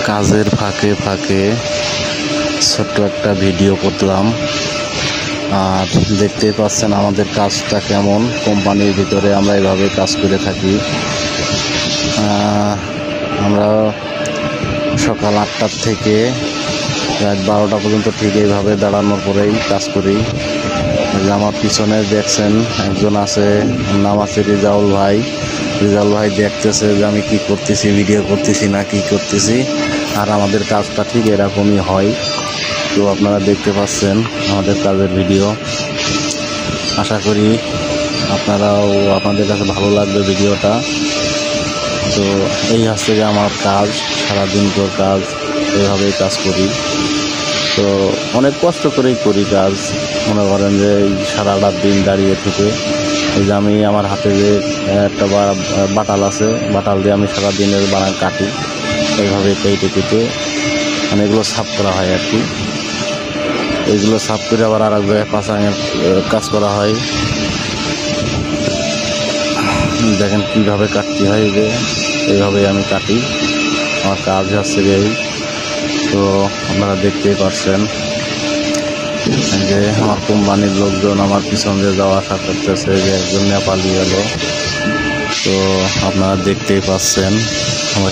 কাজের ফাঁকে ফাঁকে ছোট্ট একটা ভিডিও করলাম। আর দেখতেই পাচ্ছেন আমাদের কাজটা কেমন। কোম্পানির ভিতরে আমরা এভাবে কাজ করে থাকি। আমরা সকাল 8টার থেকে রাত 12টা পর্যন্ত ঠিক এইভাবে দাঁড়ানোর পরেই কাজ করি। আমার পিছনে দেখছেন একজন আছে, নাম আছে রেজাউল ভাই। রেজাউল ভাই দেখতেছে যে আমি কি করতেছি, ভিডিও করতেছি না কি করতেছি। আর আমাদের কাজটা ঠিক এরকমই হয়। তো আপনারা দেখতে পাচ্ছেন আমাদের কাজের ভিডিও। আশা করি আপনাদের কাছে ভালো লাগবে ভিডিওটা। তো এই হচ্ছে যে আমার কাজ, সারাদিন পর কাজ, এইভাবেই কাজ করি। তো অনেক কষ্ট করেই করি কাজ। মনে করেন যে এই সারাটা দিন দাঁড়িয়ে থেকে এই যে আমি আমার হাতে যে একটা বাটাল আছে, বাটাল দিয়ে আমি সারাদিনের বানান কাটি। এইভাবে কেটে কেটে মানে এগুলো সাফ করা হয় আর কি। এইগুলো সাফ করে আবার আর এক জায়গায় পাঁচাঙের কাজ করা হয়। দেখেন কীভাবে কাটতে হয়, যে এইভাবেই আমি কাটি। আমার কাজ হচ্ছে এই। তো আপনারা দেখতেই পাচ্ছেন যে আমার কোম্পানির লোকজন আমার পিছন দিয়ে যাওয়া আসা করতেছে, যে একজন নেপালি এলো। তো আপনারা দেখতেই পাচ্ছেন আমরা